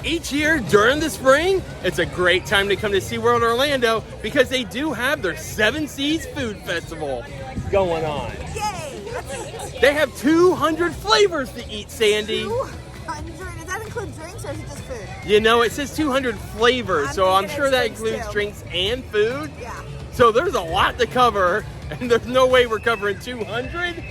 Each year during the spring, it's a great time to come to SeaWorld Orlando because they do have their 7 Seas Food Festival going on. Yay! Let's eat. They have 200 flavors to eat, Sandy. 200? Does that include drinks or is it just food? You know, it says 200 flavors, so I'm sure that includes too. drinks and food. Yeah. So there's a lot to cover, and there's no way we're covering 200.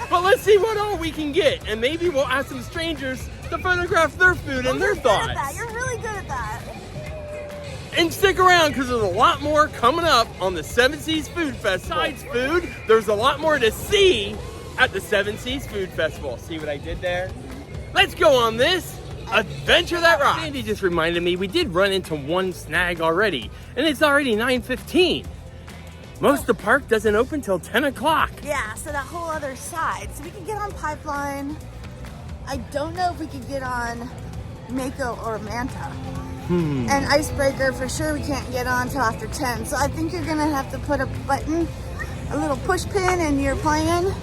But let's see what all we can get, and maybe we'll ask some strangers to photograph their food and their thoughts. You're really good at that. And stick around because there's a lot more coming up on the 7 Seas Food Festival. Besides food, there's a lot more to see at the 7 Seas Food Festival. See what I did there? Let's go on this adventure that rocks. Sandy just reminded me we did run into one snag already, and it's already 9:15. Most of the park doesn't open till 10 o'clock. Yeah, so that whole other side. So we can get on Pipeline. I don't know if we could get on Mako or Manta. And Icebreaker for sure we can't get on till after 10. So I think you're gonna have to put a button, a little push pin in your plan.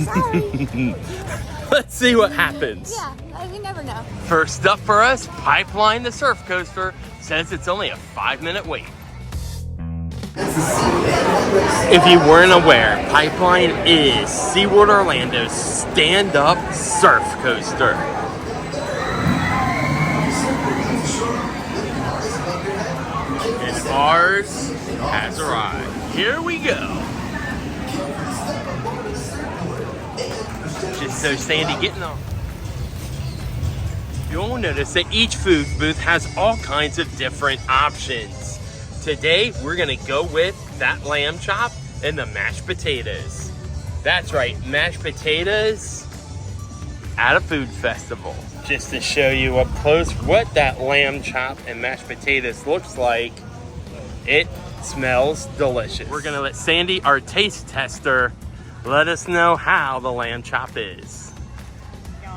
Sorry. Let's see what happens. Yeah, we never know. First up for us, Pipeline the surf coaster says it's only a 5-minute wait. If you weren't aware, Pipeline is SeaWorld Orlando's stand-up surf coaster. And ours has arrived. Here we go. Just so Sandy getting on. You'll notice that each food booth has all kinds of different options. Today, we're gonna go with that lamb chop and the mashed potatoes. That's right, mashed potatoes at a food festival. Just to show you up close what that lamb chop and mashed potatoes looks like, it smells delicious. We're gonna let Sandy, our taste tester, let us know how the lamb chop is. Yum.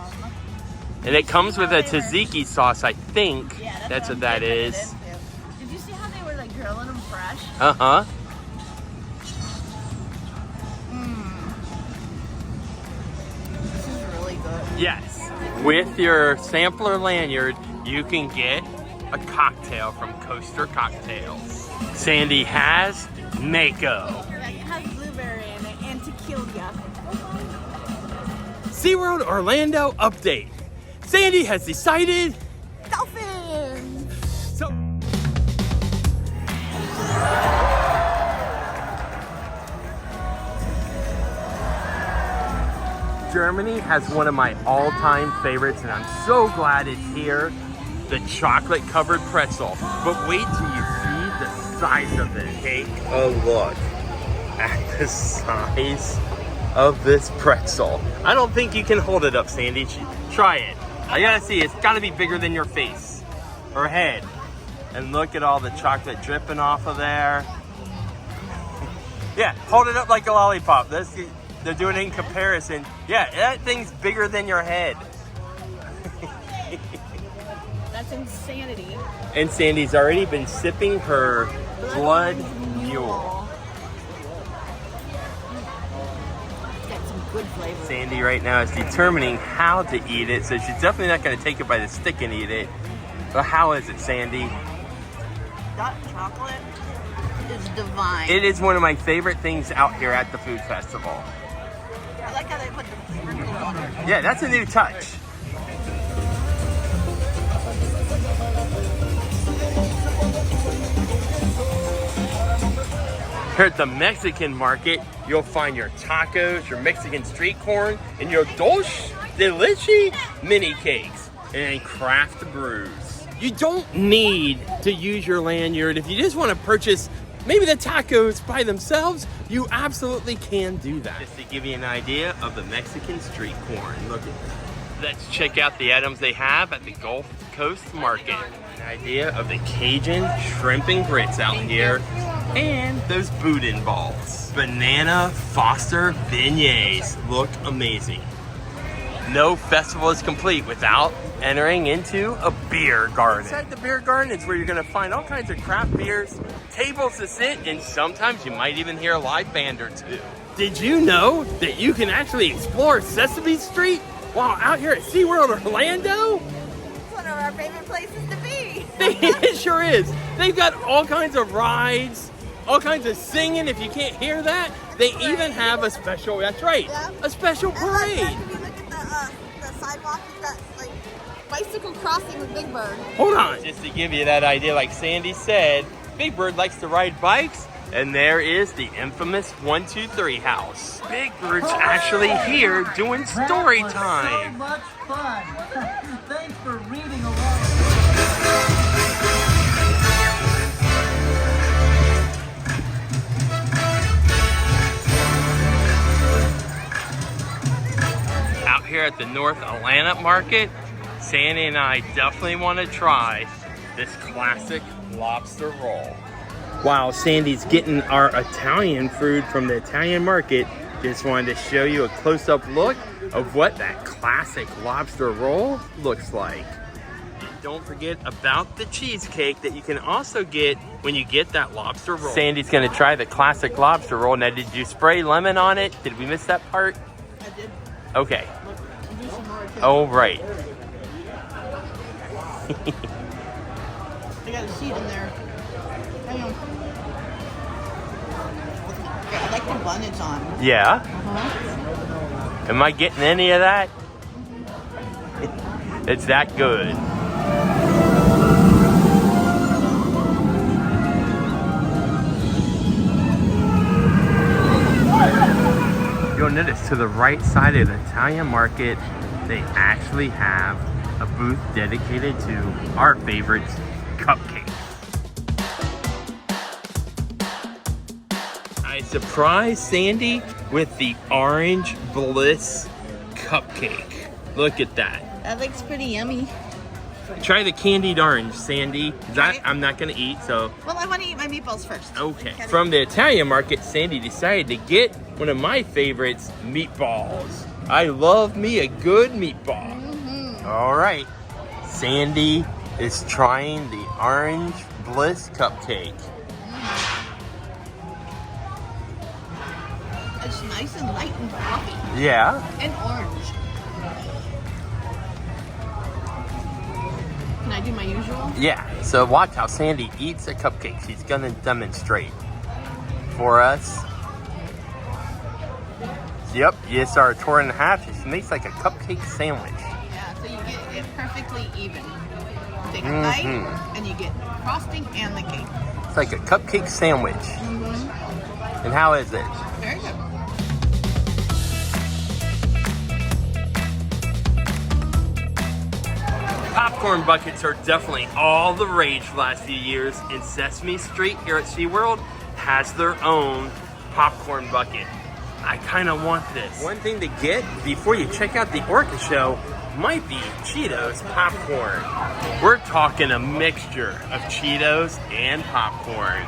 And it comes with a tzatziki sauce, I think. Yeah, that's what that is. Did you see how they were like grilling them fresh? Uh-huh. This is really good. Yes. With your sampler lanyard, you can get a cocktail from Coaster Cocktails. Sandy has Mako. It has blueberry in it and tequila. SeaWorld Orlando update. Sandy has decided. Dolphin! So. Germany has one of my all-time favorites, and I'm so glad it's here. The chocolate-covered pretzel. But wait till you see the size of it. Take a look at the size of this pretzel. I don't think you can hold it up, Sandy. Try it. I gotta see, it's gotta be bigger than your face or head. And look at all the chocolate dripping off of there. Yeah, hold it up like a lollipop. They're doing it in comparison. Yeah, that thing's bigger than your head. That's insanity. And Sandy's already been sipping her blood mule. It's got some good flavor. Sandy right now is determining how to eat it, so she's definitely not going to take it by the stick and eat it. But how is it, Sandy? That chocolate is divine. It is one of my favorite things out here at the food festival. I like how they put the sprinkles on it. Yeah, that's a new touch. Here at the Mexican market, you'll find your tacos, your Mexican street corn, and your dulce de leche mini cakes, and craft brews. You don't need to use your lanyard. If you just want to purchase maybe the tacos by themselves, you absolutely can do that. Just to give you an idea of the Mexican street corn. Look at that. Let's check out the items they have at the Gulf Coast Market. An idea of the Cajun shrimp and grits out here. And those boudin balls. Banana Foster beignets look amazing. No festival is complete without entering into a beer garden. Inside the beer garden is where you're gonna find all kinds of craft beers, tables to sit, and sometimes you might even hear a live band or two. Did you know that you can actually explore Sesame Street Wow, out here at SeaWorld Orlando? It's one of our favorite places to be. It sure is. They've got all kinds of rides, all kinds of singing. If you can't hear that, they even have a special, that's right, Yeah. a special parade. And if you look at the sidewalk, you've got like bicycle crossing with Big Bird. Hold on. Just to give you that idea, like Sandy said, Big Bird likes to ride bikes, and there is the infamous 123 house. Big Bird's actually here doing story time. So much fun. Thanks for reading along. Out here at the North Atlanta Market, Sandy and I definitely want to try this classic lobster roll. While Sandy's getting our Italian food from the Italian market, just wanted to show you a close-up look of what that classic lobster roll looks like. And don't forget about the cheesecake that you can also get when you get that lobster roll. Sandy's gonna try the classic lobster roll. Now, did you spray lemon on it? Did we miss that part? I did. Okay. I'll do some more too. Oh, right. I got a seed in there. Hang on. I like the bun it's on. Yeah? Uh-huh. Am I getting any of that? It's that good. You'll notice to the right side of the Italian market, they actually have a booth dedicated to our favorites, cupcakes. I surprised Sandy with the orange bliss cupcake. Look at that. That looks pretty yummy. Try the candied orange, Sandy. That Okay. I'm not gonna eat, so Well, I want to eat my meatballs first. okay. From the Italian market, Sandy decided to get one of my favorites, meatballs. I love me a good meatball. All right, Sandy is trying the orange bliss cupcake. It's nice and light and fluffy. Yeah. And orange. Can I do my usual? Yeah, so watch how Sandy eats a cupcake. She's gonna demonstrate for us. Yep, you saw her tore in half. She makes like a cupcake sandwich. Yeah, so you get it perfectly even. Take a bite and you get frosting and the cake. It's like a cupcake sandwich. And how is it? Very good. Popcorn buckets are definitely all the rage the last few years, and Sesame Street here at SeaWorld has their own popcorn bucket. I kind of want this. One thing to get before you check out the Orca show might be Cheetos popcorn. We're talking a mixture of Cheetos and popcorn.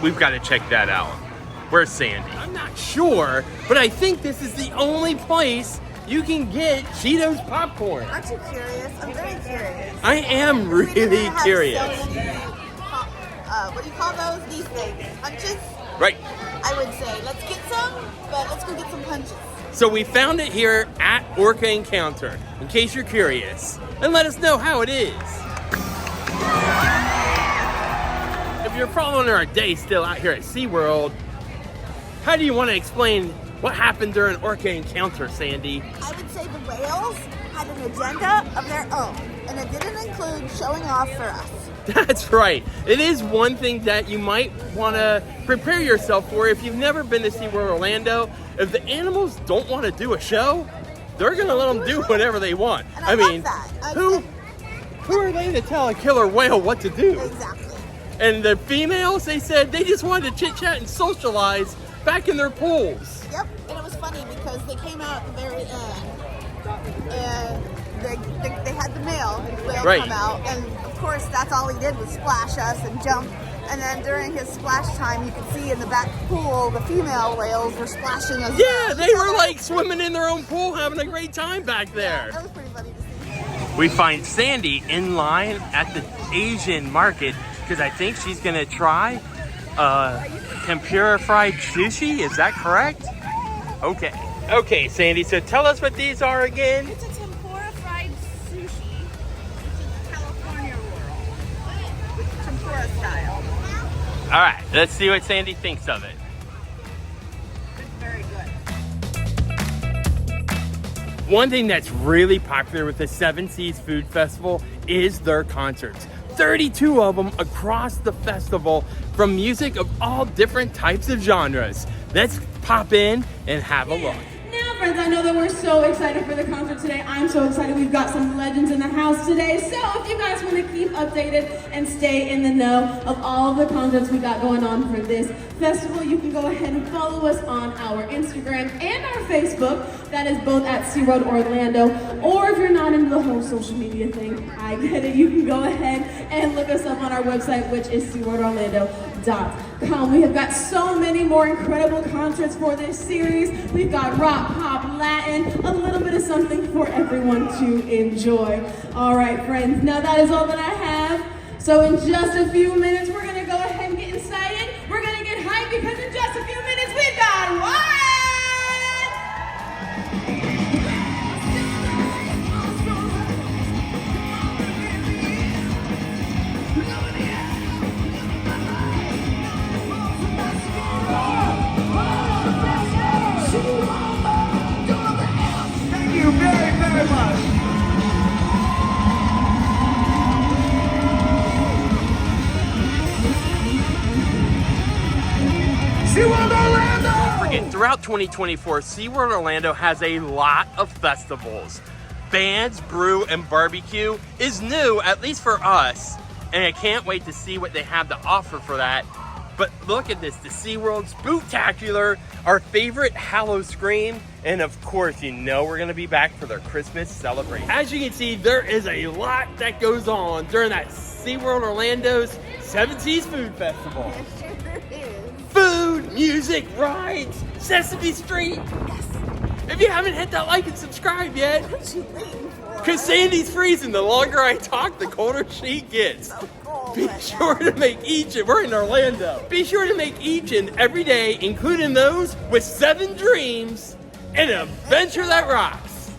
We've got to check that out. Where's Sandy? I'm not sure, but I think this is the only place you can get Cheetos popcorn. Aren't you curious? I'm very curious. I am really curious. What do you call those these days? Punches? Right. I would say, let's get some, but let's go get some punches. So we found it here at Orca Encounter, in case you're curious. And let us know how it is. If you're following our day still out here at SeaWorld, how do you want to explain what happened during Orca Encounter, Sandy? I would say the whales had an agenda of their own, and it didn't include showing off for us. That's right. It is one thing that you might want to prepare yourself for if you've never been to SeaWorld Orlando. If the animals don't want to do a show, they're going to let them do whatever they want. And I love that. Who are they to tell a killer whale what to do? Exactly. And the females, they said they just wanted to chit-chat and socialize back in their pools. Yep, and it was funny because they came out at the very end, and they had the male whale Right. come out, and of course that's all he did was splash us and jump. And then during his splash time, you could see in the back pool the female whales were splashing us. Yeah, they were like swimming in their own pool, having a great time back there. That was pretty funny to see. We find Sandy in line at the Asian market because I think she's gonna try tempura fried sushi. Is that correct? Okay. Okay, Sandy, so tell us what these are again. It's a tempura fried sushi, which is a California roll, with tempura style. All right, let's see what Sandy thinks of it. It's very good. One thing that's really popular with the Seven Seas Food Festival is their concerts. 32 of them across the festival, from music of all different types of genres. Let's pop in and have a look. Now, friends, I know that we're so excited for the concert today. I'm so excited. We've got some legends in the house today. So if you guys want to keep updated and stay in the know of all of the concerts we got going on for this festival, you can go ahead and follow us on our Instagram and our Facebook. That is both at SeaWorld Orlando. Or if you're not into the whole social media thing, I get it. You can go ahead and look us up on our website, which is SeaWorldOrlando.com. We have got so many more incredible concerts for this series. We've got rock, pop, Latin, a little bit of something for everyone to enjoy. All right, friends, now that is all that I have. So in just a few minutes, we're gonna go ahead and get excited. We're gonna get hyped because in just a few minutes, we've got what? Thank you very, very much. SeaWorld Orlando! Forget, throughout 2024, SeaWorld Orlando has a lot of festivals. Bands, Brew, and Barbecue is new, at least for us, and I can't wait to see what they have to offer for that. But look at this, the SeaWorld Spooktacular, our favorite Hallow Scream, and of course, you know we're gonna be back for their Christmas celebration. As you can see, there is a lot that goes on during that SeaWorld Orlando's Seven Seas Food Festival. It sure is. Food, music, rides, Sesame Street. Yes. If you haven't hit that like and subscribe yet, What you waiting for? because Sandy's freezing, the longer I talk, the colder she gets. So cold Be right sure to make each, and we're in Orlando. Be sure to make each and every day, including those with 7 dreams, an adventure that rocks.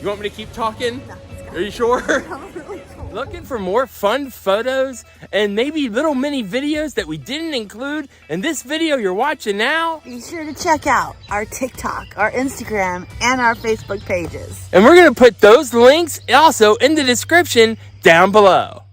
You want me to keep talking? No, it's good. Are you sure? I'm really cold. Looking for more fun photos and maybe little mini videos that we didn't include in this video you're watching now? Be sure to check out our TikTok, our Instagram, and our Facebook pages. And we're gonna put those links also in the description down below.